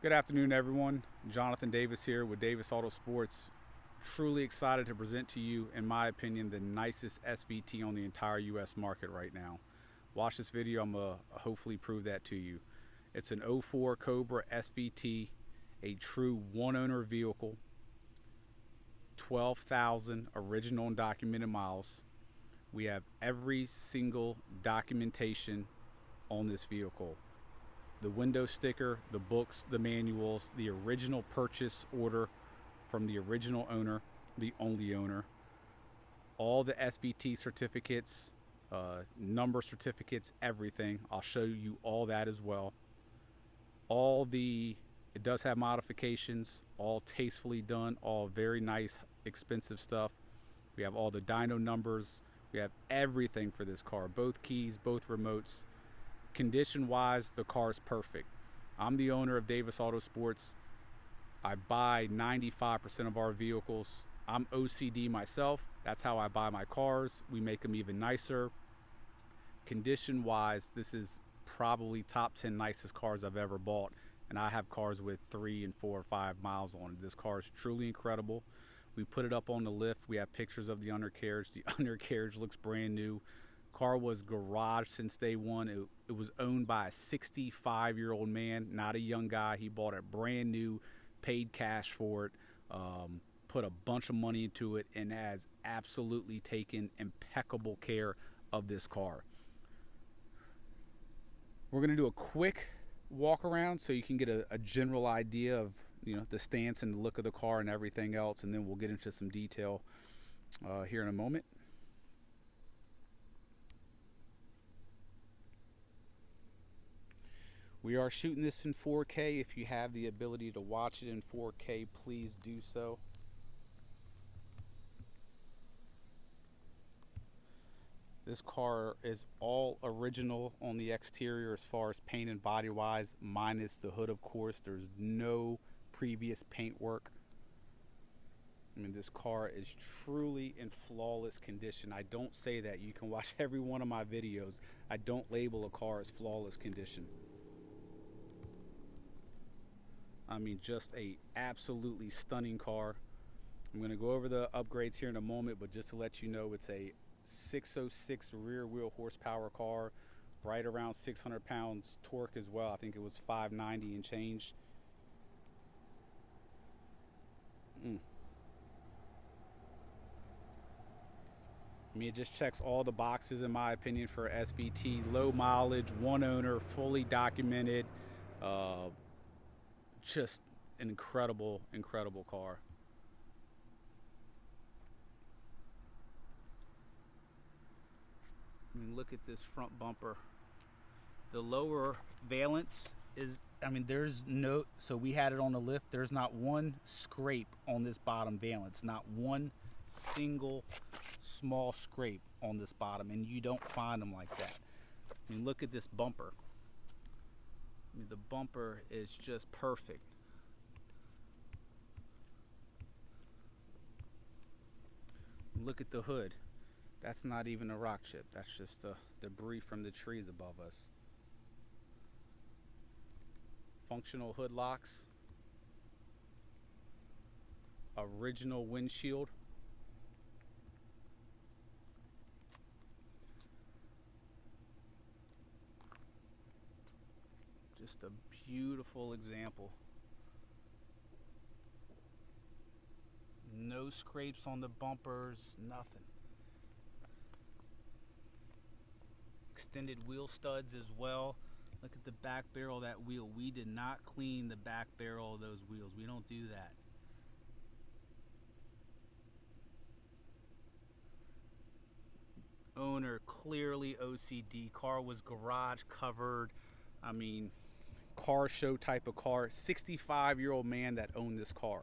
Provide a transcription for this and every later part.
Good afternoon, everyone. Jonathan Davis here with Davis AutoSports. Truly excited to present to you, in my opinion, the nicest SVT on the entire U.S. market right now. Watch this video. I'm going to hopefully prove that to you. It's an '04 Cobra SVT, a true one-owner vehicle, 12,000 original and documented miles. We have every single documentation on this vehicle. The window sticker, the books, the manuals, the original purchase order from the original owner, the only owner, all the SVT certificates, number certificates, everything. I'll show you all that as well. It does have modifications, all tastefully done, all very nice, expensive stuff. We have all the dyno numbers. We have everything for this car, both keys, both remotes. Condition wise, the car is perfect. I'm the owner of Davis AutoSports. I buy 95% of our vehicles. I'm OCD myself. That's how I buy my cars. We make them even nicer. Condition wise, this is probably top 10 nicest cars I've ever bought, and I have cars with 3 and 4 or 5 miles on it. This car is truly incredible. We put it up on the lift. We have pictures of the undercarriage. The undercarriage looks brand new. Car was garaged since day one. It was owned by a 65-year-old man, not a young guy. He bought it brand new, paid cash for it, put a bunch of money into it, and has absolutely taken impeccable care of this car. We're going to do a quick walk around so you can get a general idea of the stance and the look of the car and everything else, and then we'll get into some detail here in a moment. We are shooting this in 4K. If you have the ability to watch it in 4K, please do so. This car is all original on the exterior as far as paint and body wise, minus the hood, of course. There's no previous paint work. I mean, this car is truly in flawless condition. I don't say that. You can watch every one of my videos. I don't label a car as flawless condition. I mean, just a absolutely stunning car. I'm going to go over the upgrades here in a moment, but just to let you know, it's a 606 rear wheel horsepower car, right around 600 pounds torque as well. I think it was 590 and change. I mean, it just checks all the boxes in my opinion for SVT. Low mileage, one owner, fully documented. Just an incredible car. I mean, look at this front bumper. The lower valance is, I mean, there's no, so we had it on the lift. There's not one scrape on this bottom valance, not one single small scrape on this bottom, and you don't find them like that. I mean, look at this bumper. I mean, the bumper is just perfect. Look at the hood. That's not even a rock chip. That's just the debris from the trees above us. Functional hood locks. Original windshield. Just a beautiful example. No scrapes on the bumpers, nothing. Extended wheel studs as well. Look at the back barrel of that wheel. We did not clean the back barrel of those wheels. We don't do that. Owner clearly OCD. Car was garage covered. I mean, car show type of car. 65-year-old man that owned this car.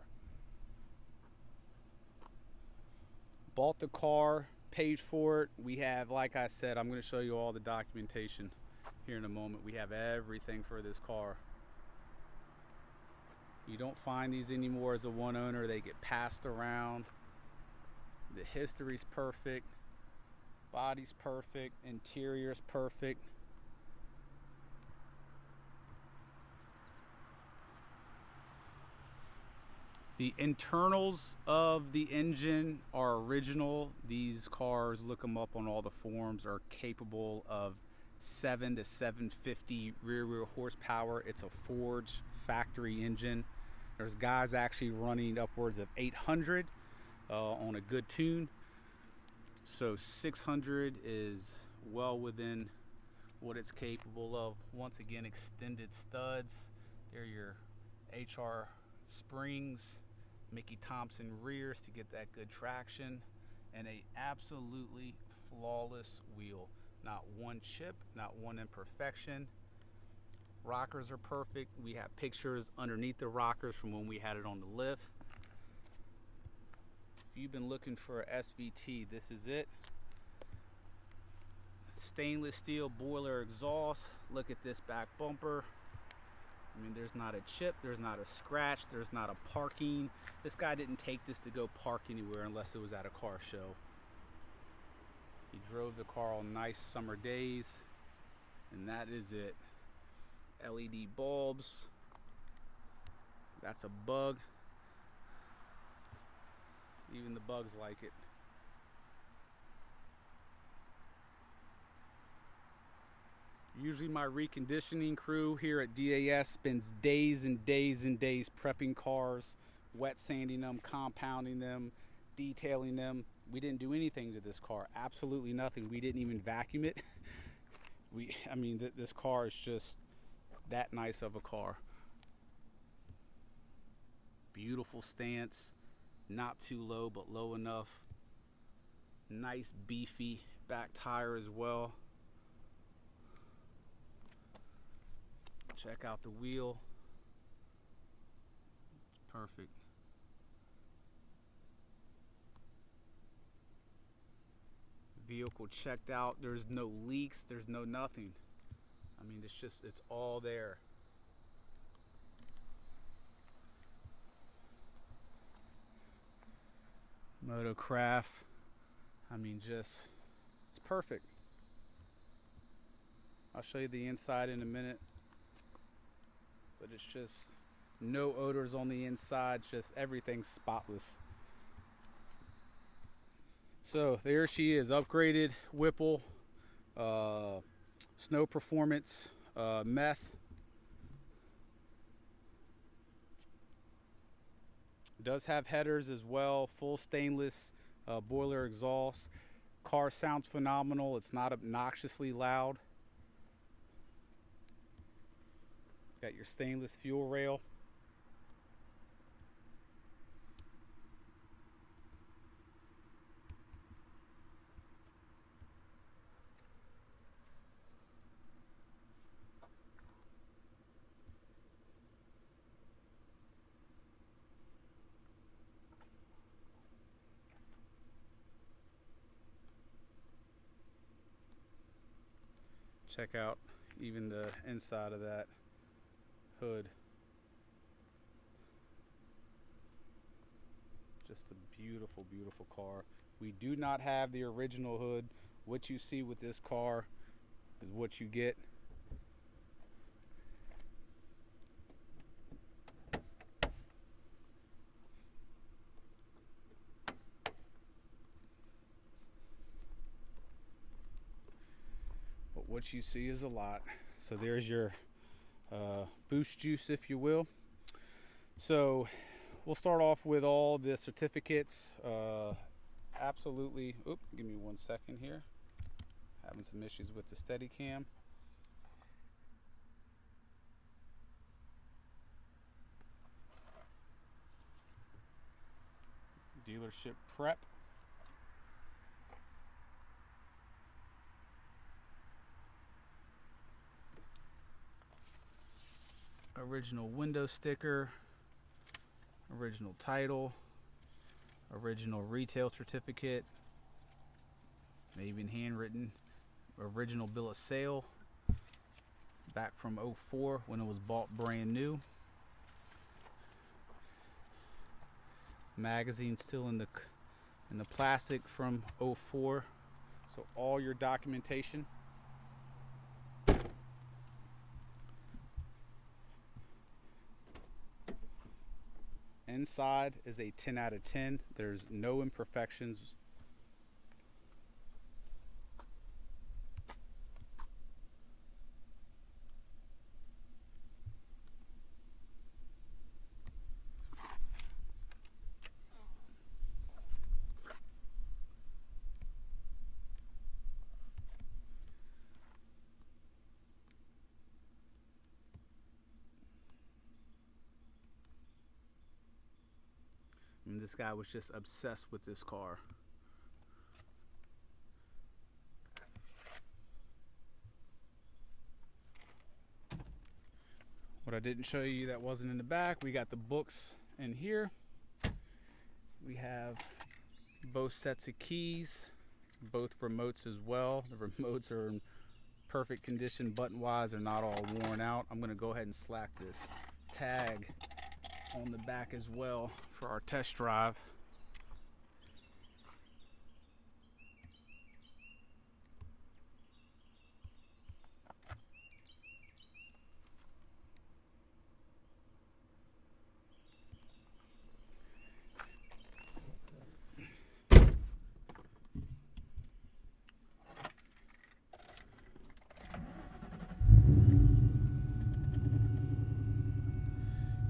Bought the car, paid for it. We have, like I said, I'm going to show you all the documentation here in a moment. We have everything for this car. You don't find these anymore as a one owner. They get passed around. The history's perfect. Body's perfect. Interior's perfect. The internals of the engine are original. These cars, look them up on all the forums, are capable of 7 to 750 rear horsepower. It's a forged factory engine. There's guys actually running upwards of 800 on a good tune. So 600 is well within what it's capable of. Once again, extended studs. They're your HR springs, Mickey Thompson rears to get that good traction, and a absolutely flawless wheel. Not one chip, not one imperfection. Rockers are perfect. We have pictures underneath the rockers from when we had it on the lift. If you've been looking for a SVT, this is it. Stainless steel boiler exhaust. Look at this back bumper. I mean, there's not a chip, there's not a scratch, there's not a parking. This guy didn't take this to go park anywhere unless it was at a car show. He drove the car on nice summer days, and that is it. LED bulbs. That's a bug. Even the bugs like it. Usually my reconditioning crew here at DAS spends days and days and days prepping cars, wet sanding them, compounding them, detailing them. We didn't do anything to this car, absolutely nothing. We didn't even vacuum it. This car is just that nice of a car. Beautiful stance, not too low but low enough. Nice beefy back tire as well. Check out the wheel. It's perfect. Vehicle checked out. There's no leaks. There's no nothing. I mean, it's all there. Motocraft. It's perfect. I'll show you the inside in a minute. But it's just no odors on the inside, just everything's spotless. So there she is, upgraded Whipple, snow performance, meth. Does have headers as well, full stainless boiler exhaust. Car sounds phenomenal. It's not obnoxiously loud. Got your stainless fuel rail. Check out even the inside of that hood. Just a beautiful, beautiful car. We do not have the original hood. What you see with this car is what you get. But what you see is a lot. So there's your boost juice, if you will. So we'll start off with all the certificates. Absolutely. Oop, give me 1 second here. Having some issues with the Steadicam. Dealership prep. Original window sticker, original title, original retail certificate, maybe even handwritten, original bill of sale back from '04 when it was bought brand new. Magazine still in the plastic from '04, so all your documentation. inside is a 10 out of 10. There's no imperfections. And this guy was just obsessed with this car. What I didn't show you that wasn't in the back, we got the books in here. We have both sets of keys, both remotes as well. The remotes are in perfect condition button wise, they're not all worn out. I'm going to go ahead and slack this tag on the back as well for our test drive.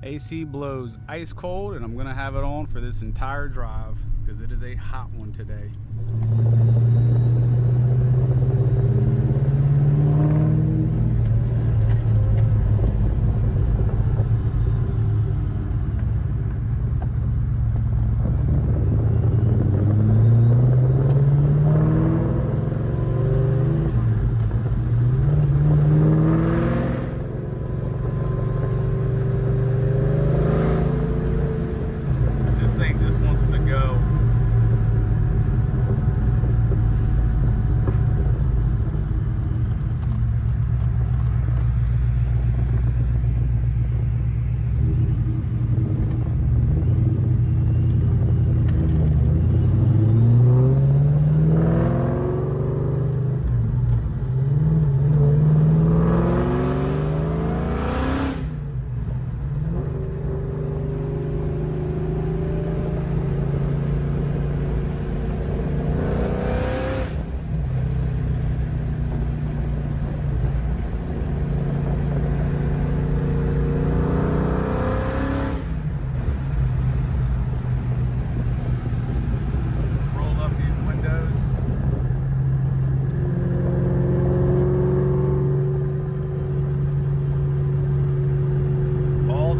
AC blows ice cold, and I'm going to have it on for this entire drive because it is a hot one today.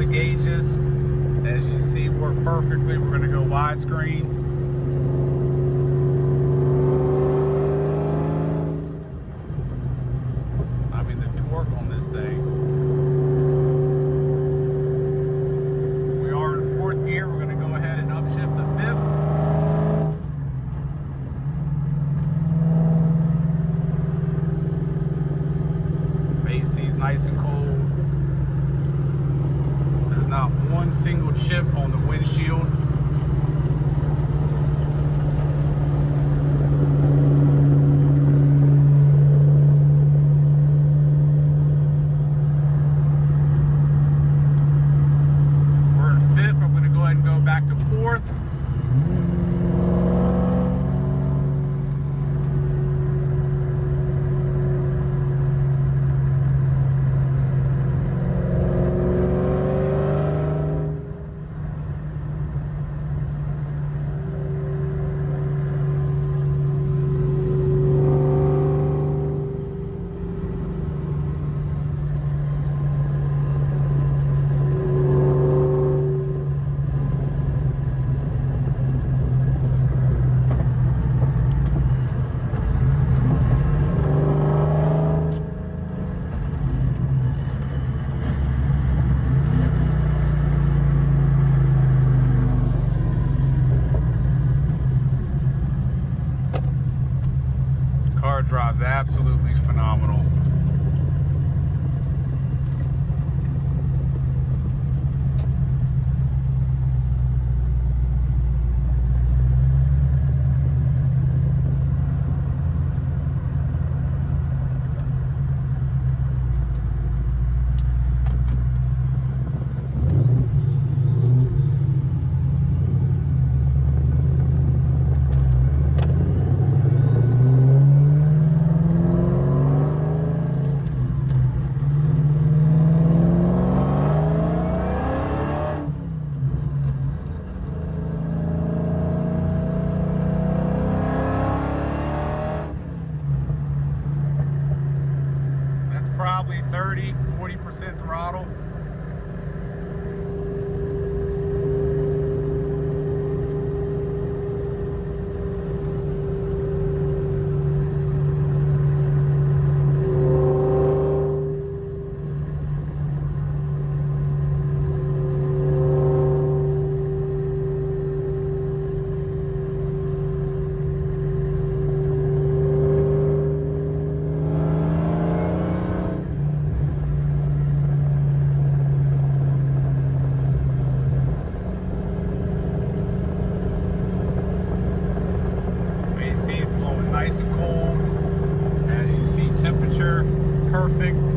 Gauges, as you see, work perfectly. We're going to go widescreen. I mean, the torque on this thing. We are in fourth gear. We're going to go ahead and upshift the fifth. AC is nice and cold. Not one single chip on the windshield. We're in fifth. I'm going to go ahead and go back to fourth. Drives absolutely phenomenal. perfect.